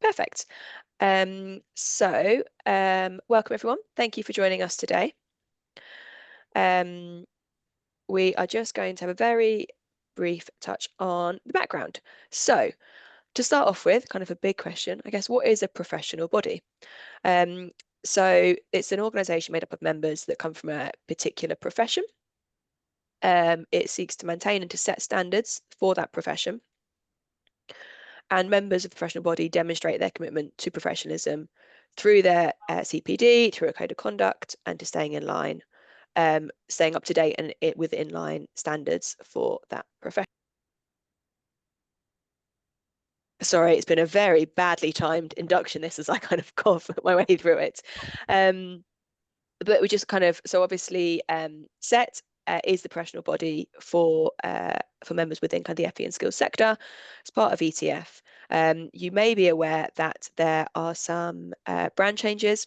Perfect. Welcome everyone. Thank you for joining us today. We are just going to have a very brief touch on the background. So to start off with, kind of a big question, I guess, what is a professional body? So it's an organisation made up of members that come from a particular profession. It seeks to maintain and to set standards for that profession. And members of the professional body demonstrate their commitment to professionalism through their CPD, through a code of conduct, and to staying in line, staying up to date and with inline standards for that profession. Sorry, it's been a very badly timed induction, this, as I kind of cough my way through it. But we just kind of, so obviously SET is the professional body for members within kind of the FE and skills sector. It's part of ETF. You may be aware that there are some brand changes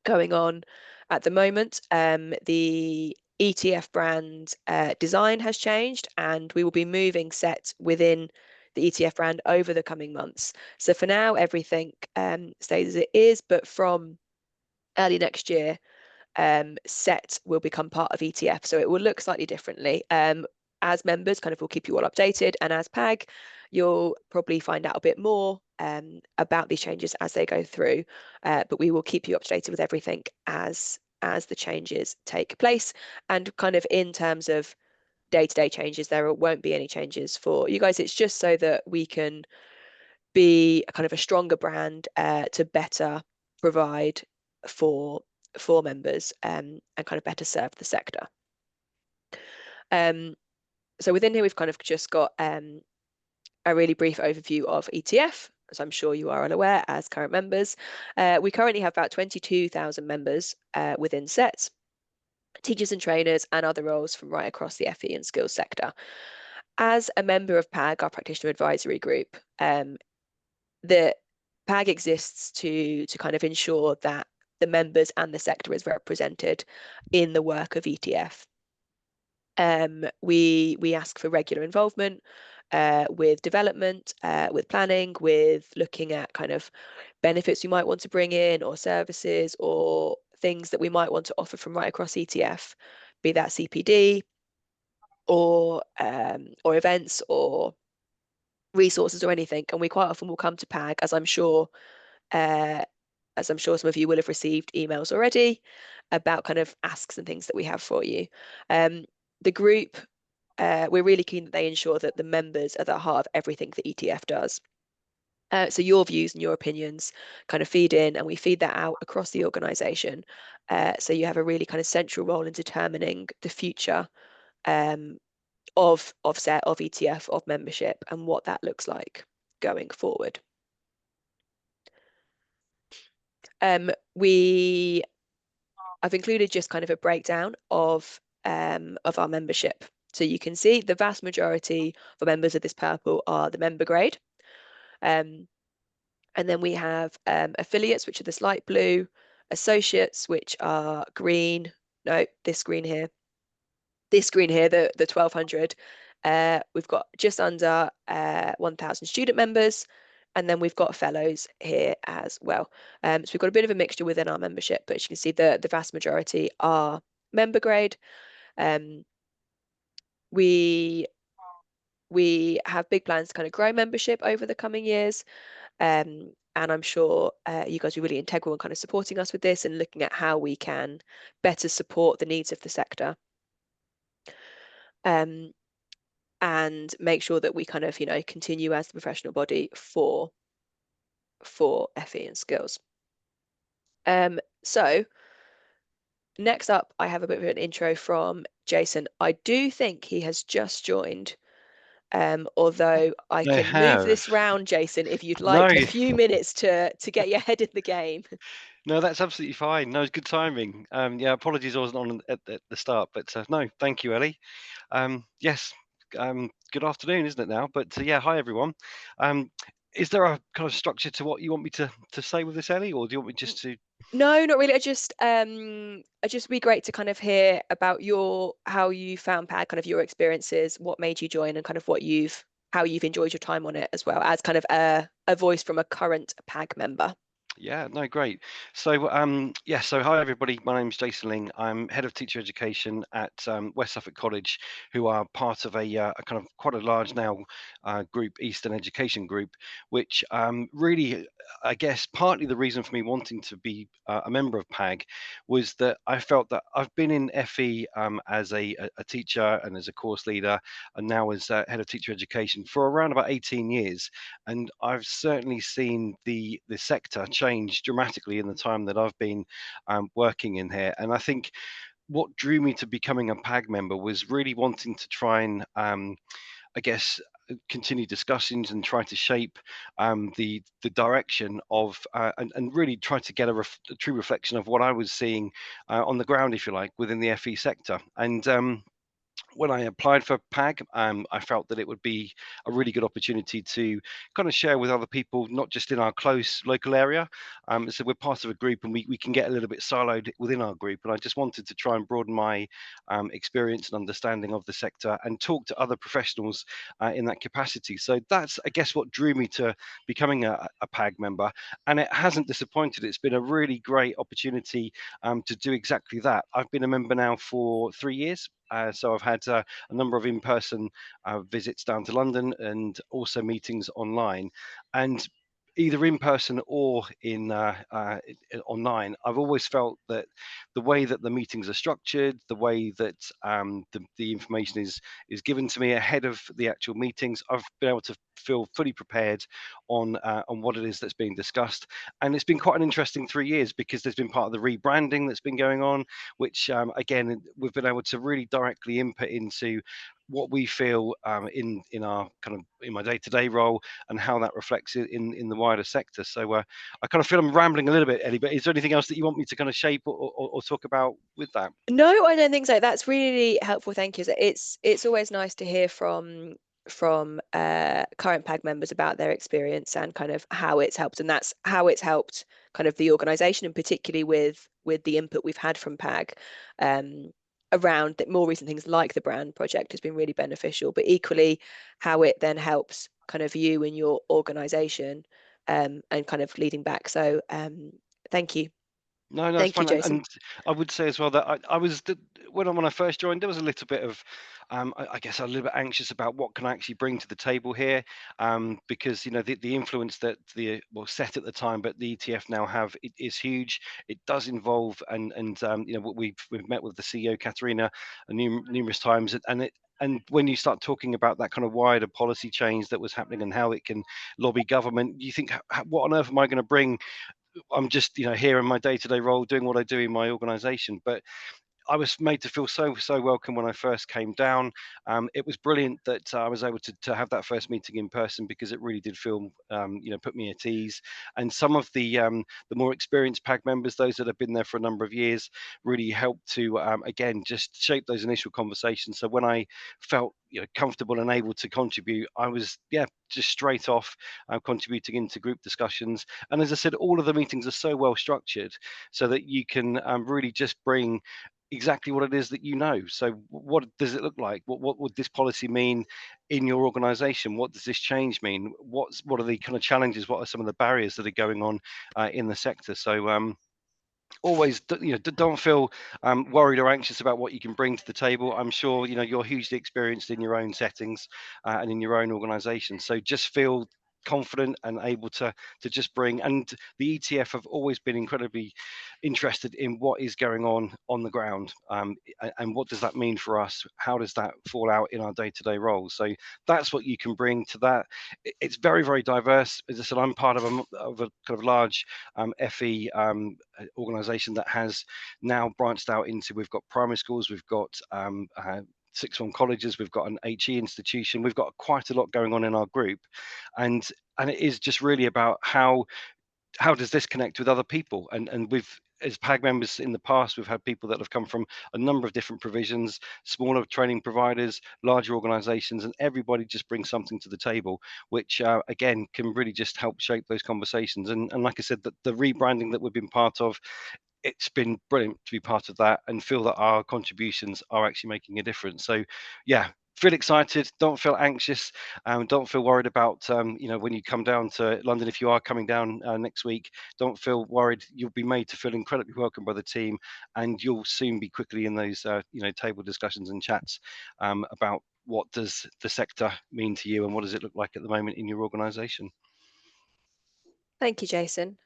going on at the moment. The ETF brand design has changed, and we will be moving SET within the ETF brand over the coming months. So for now, everything stays as it is, but from early next year, SET will become part of ETF, so it will look slightly differently. As members, kind of, we'll keep you all updated, and as PAG, you'll probably find out a bit more about these changes as they go through. But we will keep you updated with everything as the changes take place. And kind of in terms of day-to-day changes, there won't be any changes for you guys. It's just so that we can be a kind of a stronger brand to better provide for members and kind of better serve the sector. So within here, we've kind of just got a really brief overview of ETF, as I'm sure you are all aware as current members. We currently have about 22,000 members within SET, teachers and trainers and other roles from right across the FE and skills sector. As a member of PAG, our practitioner advisory group, the PAG exists to kind of ensure that the members and the sector is represented in the work of ETF. We ask for regular involvement with development, with planning, with looking at kind of benefits we might want to bring in, or services, or things that we might want to offer from right across ETF, be that CPD or events or resources or anything. And we quite often will come to PAG, as I'm sure some of you will have received emails already about kind of asks and things that we have for you. The group, we're really keen that they ensure that the members are at the heart of everything that ETF does. So your views and your opinions kind of feed in, and we feed that out across the organisation. So you have a really kind of central role in determining the future of SET, of ETF, of membership, and what that looks like going forward. I've included just kind of a breakdown of our membership. So you can see the vast majority of members of this purple are the member grade. And then we have affiliates, which are this light blue, associates, which are green. No, this green here, the 1200. We've got just under 1,000 student members, and then we've got fellows here as well. So we've got a bit of a mixture within our membership, but as you can see, the vast majority are member grade. We have big plans to kind of grow membership over the coming years. And I'm sure you guys are really integral in kind of supporting us with this and looking at how we can better support the needs of the sector. And make sure that we kind of, continue as the professional body for FE and skills. So next up, I have a bit of an intro from Jason. I do think he has just joined, although I can move this round, Jason, if you'd like a few minutes to get your head in the game. No, that's absolutely fine. No, it's good timing. Yeah, apologies I wasn't on at the start, but no, thank you, Ellie. Yes, good afternoon, isn't it now? But yeah, hi everyone. Is there a kind of structure to what you want me to say with this, Ellie, or do you want me just to? No, not really. I just be great to kind of hear about how you found PAG, kind of your experiences, what made you join, and kind of how you've enjoyed your time on it as well as kind of a voice from a current PAG member. Yeah, no, great. So, yeah, so hi everybody. My name's Jason Ling. I'm head of teacher education at West Suffolk College, who are part of a kind of quite a large now group, Eastern Education Group, which really, I guess, partly the reason for me wanting to be a member of PAG was that I felt that I've been in FE as a teacher and as a course leader, and now as head of teacher education for around about 18 years. And I've certainly seen the sector change dramatically in the time that I've been working in here. And I think what drew me to becoming a PAG member was really wanting to try and, I guess, continue discussions and try to shape the direction of and really try to get a true reflection of what I was seeing on the ground, if you like, within the FE sector. And when I applied for PAG, I felt that it would be a really good opportunity to kind of share with other people, not just in our close local area. So we're part of a group and we can get a little bit siloed within our group. And I just wanted to try and broaden my experience and understanding of the sector and talk to other professionals in that capacity. So that's, I guess, what drew me to becoming a PAG member. And it hasn't disappointed. It's been a really great opportunity to do exactly that. I've been a member now for 3 years. So I've had a number of in-person visits down to London and also meetings online. And either in person or in online, I've always felt that the way that the meetings are structured, the way that the information is given to me ahead of the actual meetings, I've been able to feel fully prepared on what it is that's being discussed. And it's been quite an interesting 3 years because there's been part of the rebranding that's been going on, which again we've been able to really directly input into what we feel in our kind of in my day-to-day role and how that reflects in the wider sector. So I kind of feel I'm rambling a little bit, Ellie, but is there anything else that you want me to kind of shape or talk about with that? No, I don't think so. That's really helpful. Thank you. It's always nice to hear from current PAG members about their experience and kind of how it's helped, and that's how it's helped kind of the organisation, and particularly with the input we've had from PAG around that more recent things like the brand project has been really beneficial. But equally, how it then helps kind of you and your organisation and kind of leading back. So thank you, No, no, it's thank you, fine. And, Jason. and I would say as well that I was when I first joined, there was a little bit of, I guess, a little bit anxious about what can I actually bring to the table here, because the influence that the well set at the time, but the ETF now have it is huge. It does involve and we've met with the CEO Katerina numerous times, and when you start talking about that kind of wider policy change that was happening and how it can lobby government, you think, what on earth am I going to bring? I'm just here in my day-to-day role doing what I do in my organization, but I was made to feel so welcome when I first came down. It was brilliant that I was able to have that first meeting in person because it really did feel put me at ease. And some of the more experienced PAG members, those that have been there for a number of years, really helped to again just shape those initial conversations. So when I felt comfortable and able to contribute, I was just straight off contributing into group discussions. And as I said, all of the meetings are so well structured so that you can really just bring exactly what it is that you know. So what does it look like? What would this policy mean in your organization? What does this change mean? What are the kind of challenges? What are some of the barriers that are going on in the sector? So always don't feel worried or anxious about what you can bring to the table. I'm sure you're hugely experienced in your own settings and in your own organization, so just feel confident and able to just bring. And the ETF have always been incredibly interested in what is going on the ground, and what does that mean for us, how does that fall out in our day-to-day roles. So that's what you can bring to that. It's very, very diverse. As I said, I'm part of a kind of large FE organisation that has now branched out into, we've got primary schools, we've got sixth form colleges, we've got an HE institution, we've got quite a lot going on in our group, and it is just really about how does this connect with other people. And we've, as PAG members in the past, we've had people that have come from a number of different provisions, smaller training providers, larger organizations, and everybody just brings something to the table, which again can really just help shape those conversations. And like I said, the rebranding that we've been part of, it's been brilliant to be part of that and feel that our contributions are actually making a difference. So yeah, feel excited, don't feel anxious, don't feel worried about when you come down to London. If you are coming down next week, don't feel worried. You'll be made to feel incredibly welcome by the team, and you'll soon be quickly in those table discussions and chats about what does the sector mean to you and what does it look like at the moment in your organisation. Thank you, Jason.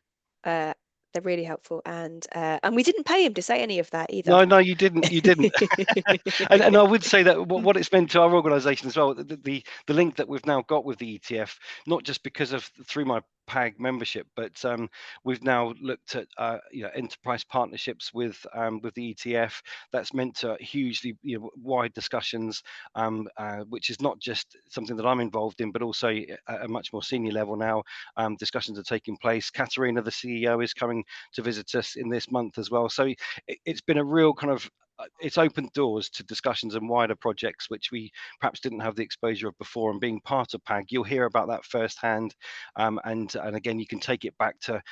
They're really helpful, and we didn't pay him to say any of that either. No, you didn't. You didn't. And I would say that what it's meant to our organisation as well, the link that we've now got with the ETF, not just because of through my PAG membership, but we've now looked at enterprise partnerships with the ETF. That's meant to hugely wide discussions, which is not just something that I'm involved in, but also at a much more senior level now. Discussions are taking place. Katerina, the CEO, is coming to visit us in this month as well. So it's been a real kind of it's opened doors to discussions and wider projects which we perhaps didn't have the exposure of before. And being part of PAG, you'll hear about that firsthand, and again you can take it back to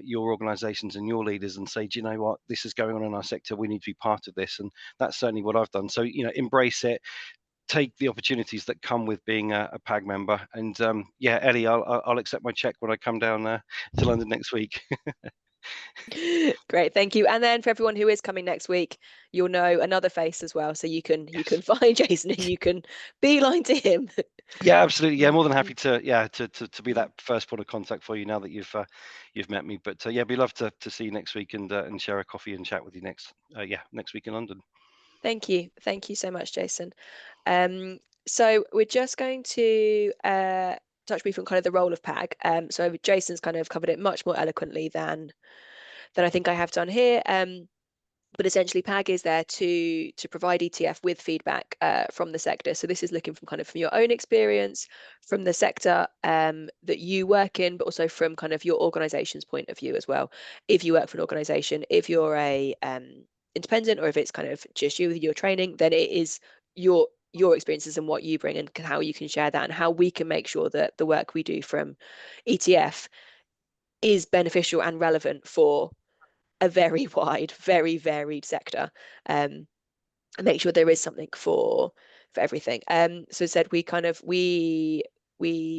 your organizations and your leaders and say, do you know what, this is going on in our sector, we need to be part of this. And that's certainly what I've done. So embrace it, take the opportunities that come with being a PAG member. And Ellie, I'll accept my check when I come down to London next week. Great, thank you. And then for everyone who is coming next week, you'll know another face as well, so you can find Jason and you can beeline to him. Yeah, absolutely. Yeah, more than happy to be that first point of contact for you now that you've met me. But be love to see you next week and share a coffee and chat with you next week in London. Thank you so much, Jason. So we're just going to touch briefly on kind of the role of PAG. So Jason's kind of covered it much more eloquently than I think I have done here. But essentially, PAG is there to provide ETF with feedback from the sector. So this is looking from kind of from your own experience, from the sector that you work in, but also from kind of your organization's point of view as well. If you work for an organization, if you're a independent, or if it's kind of just you with your training, then it is your experiences and what you bring and how you can share that, and how we can make sure that the work we do from ETF is beneficial and relevant for a very wide, very varied sector, and make sure there is something for everything. So said we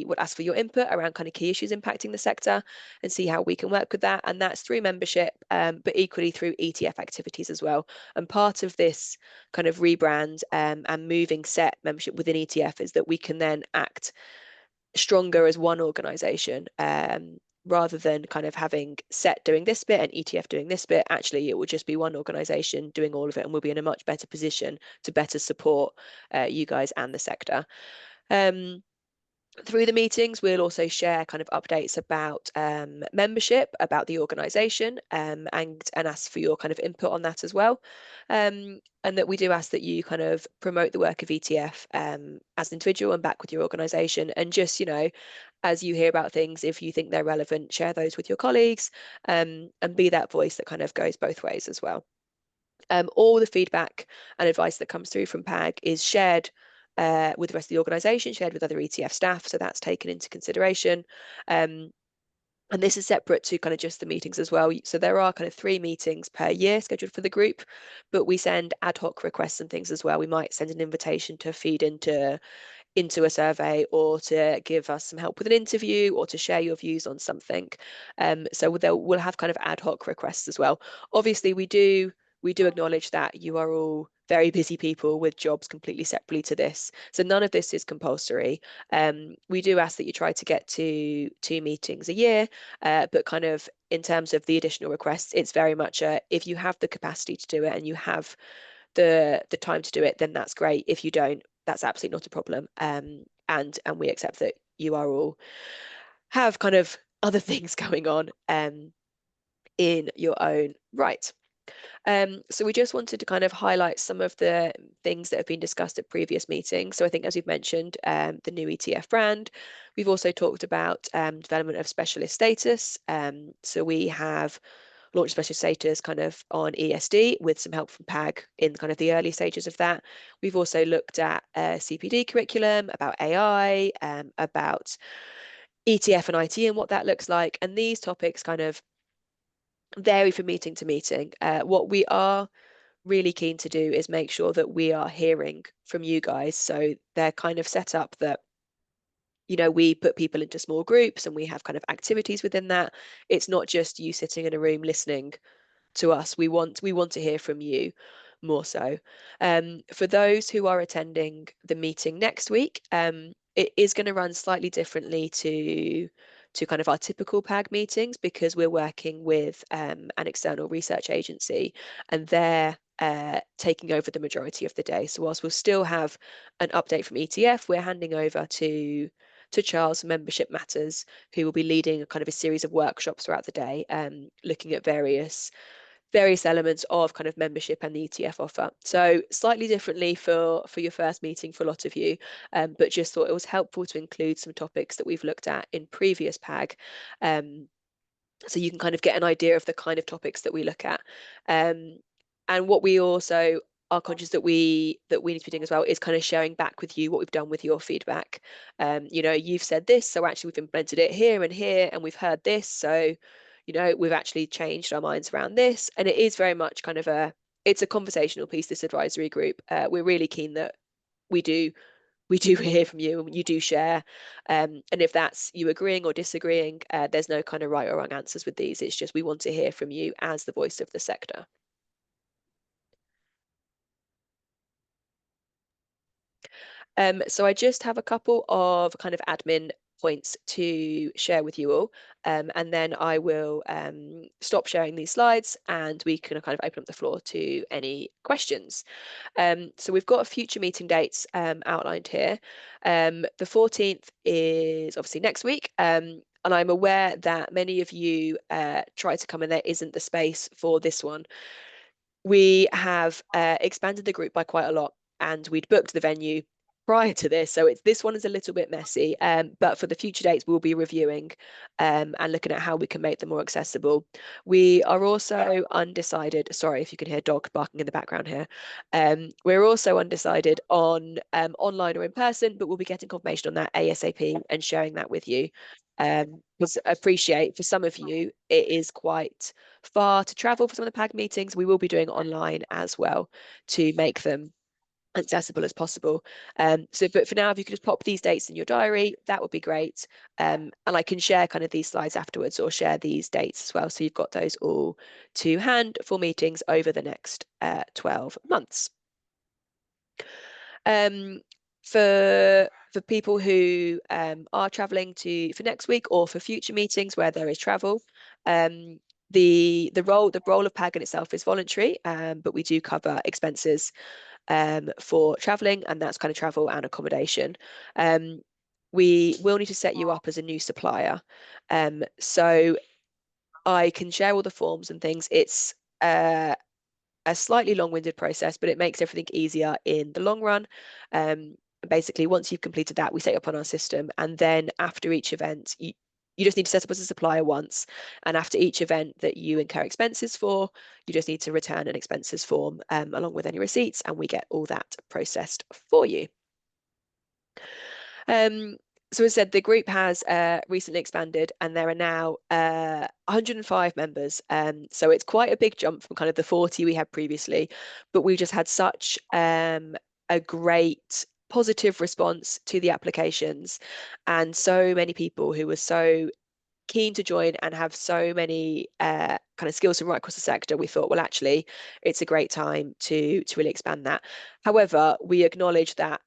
would ask for your input around kind of key issues impacting the sector and see how we can work with that. And that's through membership, but equally through ETF activities as well. And part of this kind of rebrand and moving set membership within ETF is that we can then act stronger as one organization, rather than kind of having set doing this bit and ETF doing this bit. Actually, it will just be one organization doing all of it, and we'll be in a much better position to better support you guys and the sector. Through the meetings, we'll also share kind of updates about membership, about the organisation, and ask for your kind of input on that as well. And that we do ask that you kind of promote the work of ETF as an individual and back with your organisation. And just, as you hear about things, if you think they're relevant, share those with your colleagues, and be that voice that kind of goes both ways as well. All the feedback and advice that comes through from PAG is shared with the rest of the organisation, shared with other ETF staff, so that's taken into consideration. And this is separate to kind of just the meetings as well. So there are kind of 3 meetings per year scheduled for the group, but we send ad hoc requests and things as well. We might send an invitation to feed into a survey, or to give us some help with an interview, or to share your views on something. So we'll have kind of ad hoc requests as well. Obviously, we do acknowledge that you are all very busy people with jobs completely separately to this. So none of this is compulsory. We do ask that you try to get to 2 meetings a year, but kind of in terms of the additional requests, it's very much if you have the capacity to do it and you have the time to do it, then that's great. If you don't, that's absolutely not a problem. And we accept that you are all have kind of other things going on in your own right. So we just wanted to kind of highlight some of the things that have been discussed at previous meetings. So I think, as we've mentioned, the new ETF brand. We've also talked about development of specialist status. So we have launched specialist status kind of on ESD with some help from PAG in kind of the early stages of that. We've also looked at CPD curriculum, about AI, about ETF and IT and what that looks like. And these topics kind of vary from meeting to meeting. What we are really keen to do is make sure that we are hearing from you guys. So they're kind of set up that, we put people into small groups and we have kind of activities within that. It's not just you sitting in a room listening to us. We want to hear from you more so. For those who are attending the meeting next week, it is going to run slightly differently to kind of our typical PAG meetings, because we're working with an external research agency, and they're taking over the majority of the day. So whilst we'll still have an update from ETF, we're handing over to Charles from Membership Matters, who will be leading a kind of a series of workshops throughout the day, looking at various elements of kind of membership and the ETF offer. So slightly differently for your first meeting for a lot of you, but just thought it was helpful to include some topics that we've looked at in previous PAG, so you can kind of get an idea of the kind of topics that we look at. And what we also are conscious that we need to be doing as well is kind of sharing back with you what we've done with your feedback. You've said this, so actually we've implemented it here and here, and we've heard this, so we've actually changed our minds around this. And it is very much kind of it's a conversational piece, this advisory group. We're really keen that we do we do hear from you and you do share. And if that's you agreeing or disagreeing, there's no kind of right or wrong answers with these. It's just we want to hear from you as the voice of the sector. So I just have a couple of kind of admin points to share with you all, and then I will stop sharing these slides and we can kind of open up the floor to any questions. So we've got future meeting dates outlined here. The 14th is obviously next week, and I'm aware that many of you try to come and there isn't the space for this one. We have expanded the group by quite a lot, and we'd booked the venue prior to this, so this one is a little bit messy, but for the future dates we'll be reviewing and looking at how we can make them more accessible. We are also undecided, sorry if you can hear dog barking in the background here. We're also undecided on online or in person, but we'll be getting confirmation on that ASAP and sharing that with you. Because I appreciate for some of you it is quite far to travel for some of the PAG meetings. We will be doing online as well to make them accessible as possible. But for now, if you could just pop these dates in your diary, that would be great. And I can share kind of these slides afterwards, or share these dates as well, so you've got those all to hand for meetings over the next 12 months. Um, for people who are traveling for next week or for future meetings where there is travel, the role of PAG in itself is voluntary, but we do cover expenses for traveling, and that's kind of travel and accommodation. We will need to set you up as a new supplier. So I can share all the forms and things. It's a slightly long-winded process, but it makes everything easier in the long run. Basically, once you've completed that, we set up on our system, and then after each event, you just need to set up as a supplier once, and after each event that you incur expenses for, you just need to return an expenses form along with any receipts, and we get all that processed for you. So as I said, the group has recently expanded, and there are now 105 members. So it's quite a big jump from kind of the 40 we had previously, but we just had such a great positive response to the applications, and so many people who were so keen to join and have so many kind of skills from right across the sector. We thought, well, actually, it's a great time to really expand that. However, we acknowledge that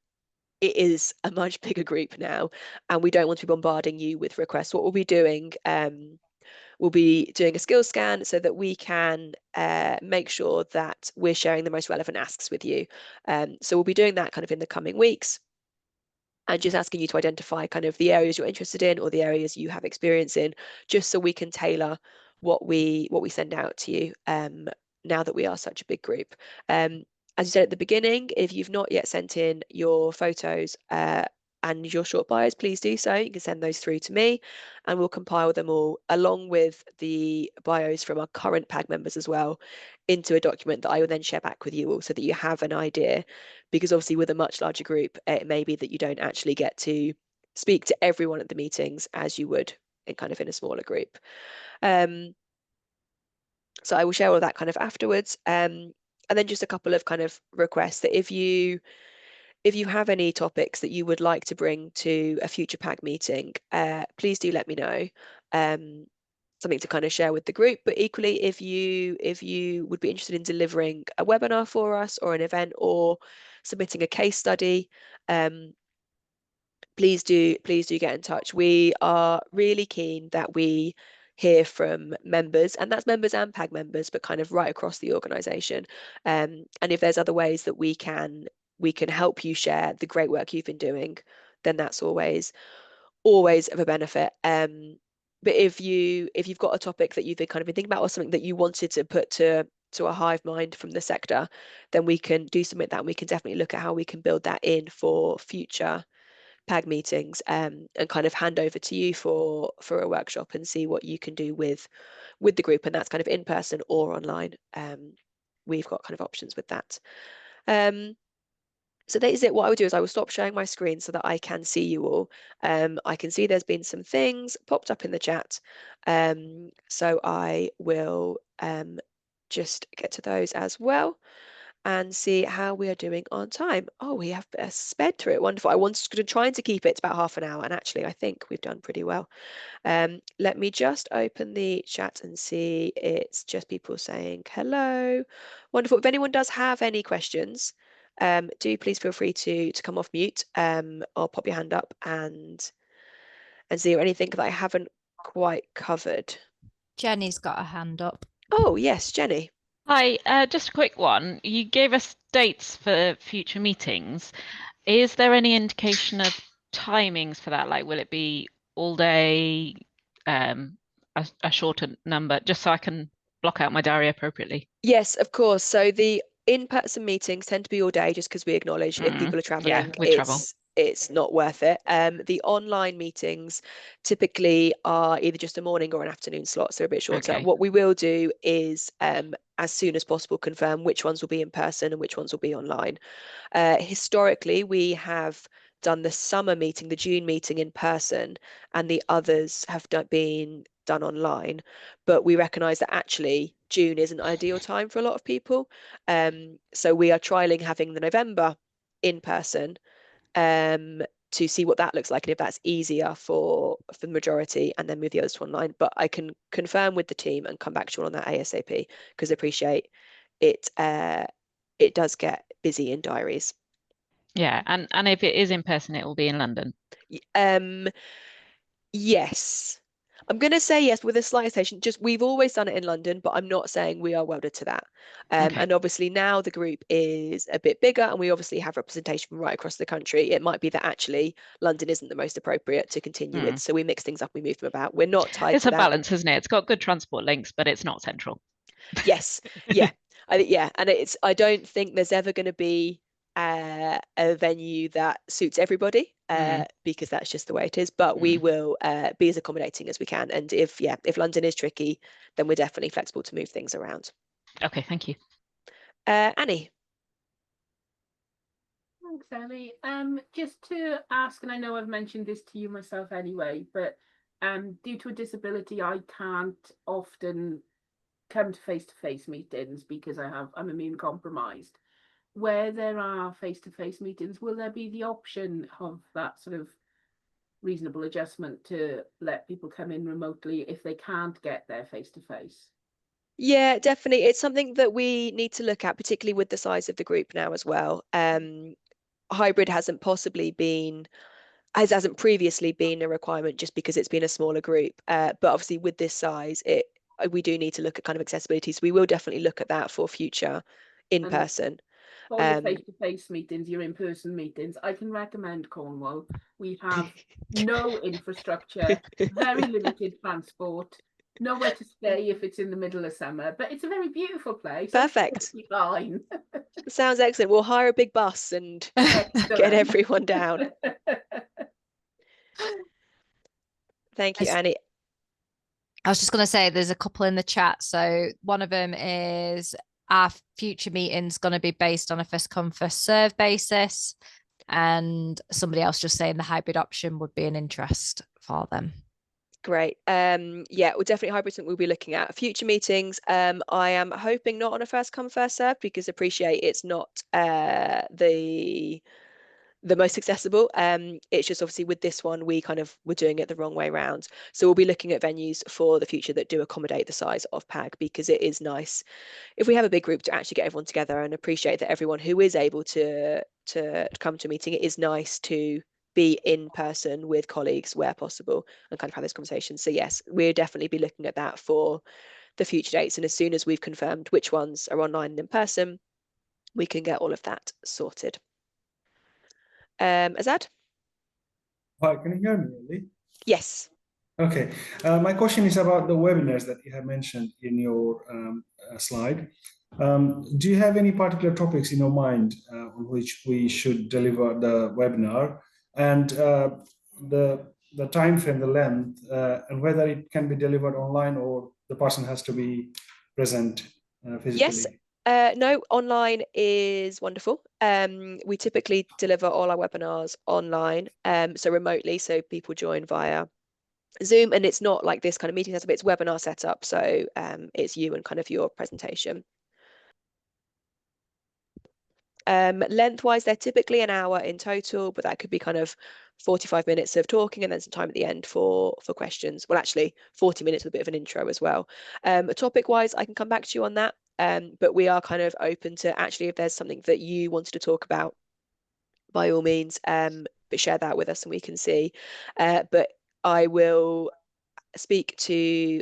it is a much bigger group now, and we don't want to be bombarding you with requests. What we'll be doing, we'll be doing a skills scan so that we can make sure that we're sharing the most relevant asks with you. So we'll be doing that kind of in the coming weeks, and just asking you to identify kind of the areas you're interested in or the areas you have experience in, just so we can tailor what we send out to you, now that we are such a big group. As you said at the beginning, if you've not yet sent in your photos and your short bios, please do so. You can send those through to me, and we'll compile them all along with the bios from our current PAG members as well into a document that I will then share back with you all, so that you have an idea. Because obviously with a much larger group, it may be that you don't actually get to speak to everyone at the meetings as you would in a smaller group. So I will share all that kind of afterwards. And then just a couple of kind of requests that if you have any topics that you would like to bring to a future PAG meeting, please do let me know. Something to kind of share with the group. But equally, if you would be interested in delivering a webinar for us or an event or submitting a case study, please do get in touch. We are really keen that we hear from members, and that's members and PAG members, but kind of right across the organization. And if there's other ways that we can help you share the great work you've been doing, then that's always of a benefit. But if you've got a topic that you've been kind of been thinking about or something that you wanted to put to a hive mind from the sector, then we can do something like that, and we can definitely look at how we can build that in for future PAG meetings, and kind of hand over to you for a workshop and see what you can do with the group, and that's kind of in person or online. We've got kind of options with that. So that is it. What I would do is I will stop sharing my screen so that I can see you all. I can see there's been some things popped up in the chat. So I will just get to those as well and see how we are doing on time. Oh, we have sped through it. Wonderful. I wanted to try to keep it to about half an hour, and actually I think we've done pretty well. Let me just open the chat and see. It's just people saying hello. Wonderful. If anyone does have any questions, do please feel free to come off mute, or pop your hand up and see, or anything that I haven't quite covered. Jenny's got a hand up. Oh, yes, Jenny. Hi, just a quick one. You gave us dates for future meetings. Is there any indication of timings for that? Like, will it be all day, a shorter number, just so I can block out my diary appropriately? Yes, of course. So the in-person meetings tend to be all day just because we acknowledge if people are Yeah, traveling, with travel. it's not worth it. The online meetings typically are either just a morning or an afternoon slot, so a bit shorter. Okay. What we will do is, as soon as possible, confirm which ones will be in person and which ones will be online. Historically, we have done the summer meeting, the June meeting in person, and the others have been done online. But we recognise that actually June is an ideal time for a lot of people. So we are trialing having the November in person, to see what that looks like and if that's easier for the majority, and then move the others to online. But I can confirm with the team and come back to you on that ASAP, because I appreciate it. It does get busy in diaries. Yeah, and if it is in person, it will be in London. Yes. I'm going to say yes with a slight hesitation. Just we've always done it in London, but I'm not saying we are welded to that. Okay. And obviously now the group is a bit bigger and we obviously have representation from right across the country. It might be that actually London isn't the most appropriate to continue with. So we mix things up, we move them about. We're not tied It's to a that. balance, isn't it? It's got good transport links, but it's not central. Yes. Yeah. Yeah. And I don't think there's ever going to be a venue that suits everybody, because that's just the way it is. But we will be as accommodating as we can. And if London is tricky, then we're definitely flexible to move things around. Okay, thank you. Annie. Thanks, Ellie. Just to ask, and I know I've mentioned this to you myself anyway, but due to a disability, I can't often come to face-to-face meetings because I'm immune compromised. Where there are face-to-face meetings, will there be the option of that sort of reasonable adjustment to let people come in remotely if they can't get there face-to-face? Yeah, definitely. It's something that we need to look at, particularly with the size of the group now as well. Hybrid hasn't previously been a requirement just because it's been a smaller group. But obviously with this size, we do need to look at kind of accessibility. So we will definitely look at that for future in person. For your face-to-face meetings, your in-person meetings, I can recommend Cornwall. We have no infrastructure, very limited transport, nowhere to stay if it's in the middle of summer, but it's a very beautiful place. Perfect. Fine. Sounds excellent. We'll hire a big bus and get everyone down. Thank you, Annie. I was just going to say there's a couple in the chat. So one of them is our future meetings going to be based on a first come first serve basis, and somebody else just saying the hybrid option would be an interest for them. Great. Yeah, well, definitely hybrid something we'll be looking at. Future meetings, I am hoping not on a first come, first serve, because appreciate it's not the most accessible. It's just obviously with this one, we kind of were doing it the wrong way around. So we'll be looking at venues for the future that do accommodate the size of PAG, because it is nice if we have a big group to actually get everyone together, and appreciate that everyone who is able to come to a meeting, it is nice to be in person with colleagues where possible and kind of have those conversations. So yes, we'll definitely be looking at that for the future dates. And as soon as we've confirmed which ones are online and in person, we can get all of that sorted. Azad? Hi, can you hear me, Ellie? Yes. Okay. My question is about the webinars that you have mentioned in your slide. Do you have any particular topics in your mind on which we should deliver the webinar, and the time frame, the length, and whether it can be delivered online or the person has to be present Yes. physically? No, online is wonderful. We typically deliver all our webinars online, so remotely, so people join via Zoom, and it's not like this kind of meeting setup, it's webinar setup, so it's you and kind of your presentation. Lengthwise, they're typically an hour in total, but that could be kind of 45 minutes of talking and then some time at the end for questions. Well, actually 40 minutes with a bit of an intro as well. Topic wise, I can come back to you on that, but we are kind of open to actually, if there's something that you wanted to talk about, by all means, but share that with us and we can see. But I will speak to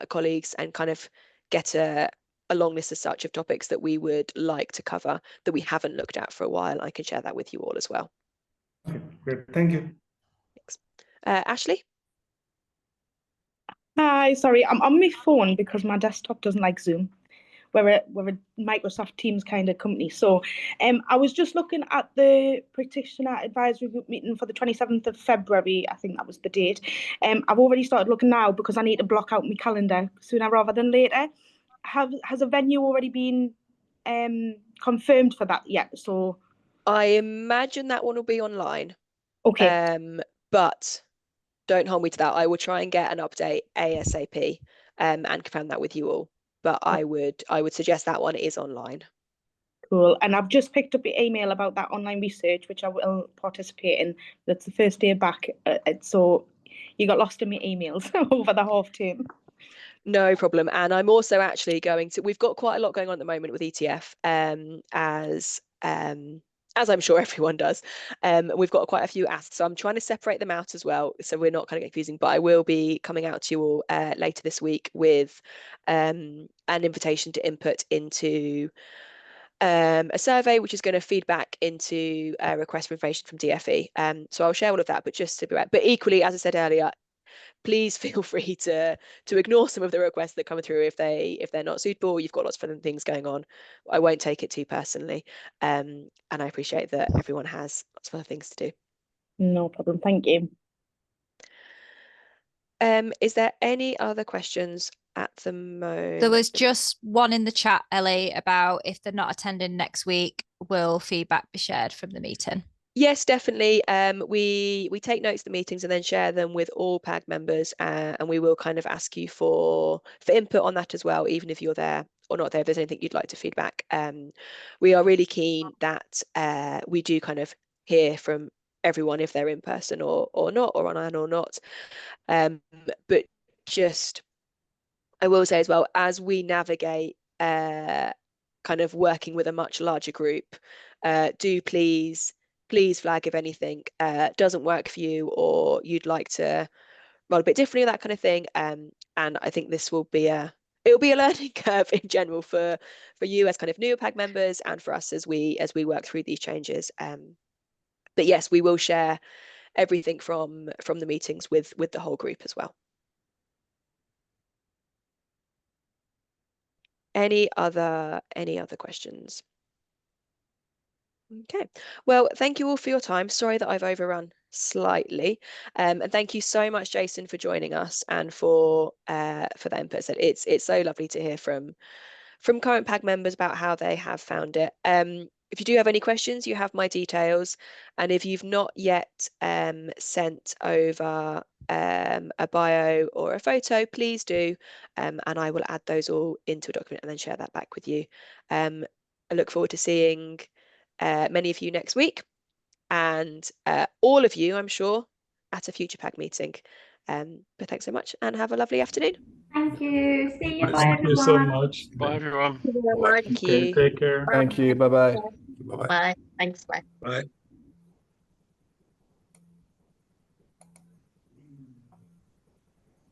colleagues and kind of get a long list as such of topics that we would like to cover that we haven't looked at for a while. I can share that with you all as well. Okay, great. Thank you. Thanks. Ashley? Hi, sorry, I'm on my phone because my desktop doesn't like Zoom. We're a Microsoft Teams kind of company. So I was just looking at the practitioner advisory group meeting for the 27th of February. I think that was the date. I've already started looking now because I need to block out my calendar sooner rather than later. Has a venue already been confirmed for that yet? So I imagine that one will be online. okay. But don't hold me to that. I will try and get an update ASAP and confirm that with you all. But I would suggest that one is online. Cool. And I've just picked up your email about that online research, which I will participate in. That's the first day back. So you got lost in my emails over the half term. No problem. And I'm also actually going to, we've got quite a lot going on at the moment with ETF, as I'm sure everyone does. We've got quite a few asks, so I'm trying to separate them out as well, so we're not kind of confusing. But I will be coming out to you all later this week with an invitation to input into a survey, which is going to feed back into a request for information from DFE. So I'll share all of that, but just to be right. But equally, as I said earlier, please feel free to ignore some of the requests that come through if they're not suitable. You've got lots of other things going on. I won't take it too personally, and I appreciate that everyone has lots of other things to do. No problem. Thank you. Is there any other questions at the moment? There was just one in the chat, Ellie, about if they're not attending next week, will feedback be shared from the meeting? Yes, definitely. We take notes of the meetings and then share them with all PAG members, and we will kind of ask you for input on that as well, even if you're there or not there. If there's anything you'd like to feedback, we are really keen that we do kind of hear from everyone if they're in person or not, or online or not. But just I will say as well, as we navigate kind of working with a much larger group, do please flag if anything doesn't work for you or you'd like to roll a bit differently, that kind of thing. And I think this will be it'll be a learning curve in general for you as kind of newer PAG members and for us as we work through these changes. But yes, we will share everything from the meetings with the whole group as well. Any other questions? Okay, well, thank you all for your time. Sorry that I've overrun slightly, and thank you so much, Jason, for joining us and for the input. So it's so lovely to hear from current PAG members about how they have found it. if you do have any questions, you have my details. And if you've not yet sent over a bio or a photo, please do. And I will add those all into a document and then share that back with you. I look forward to seeing many of you next week, and all of you, I'm sure, at a future PAG meeting. But thanks so much and have a lovely afternoon. Thank you. See you. Bye, Thank you so everyone. much. Bye, everyone. Thank Okay, you. take care. Thank you. Bye-bye. Bye. Thanks. Bye. Bye.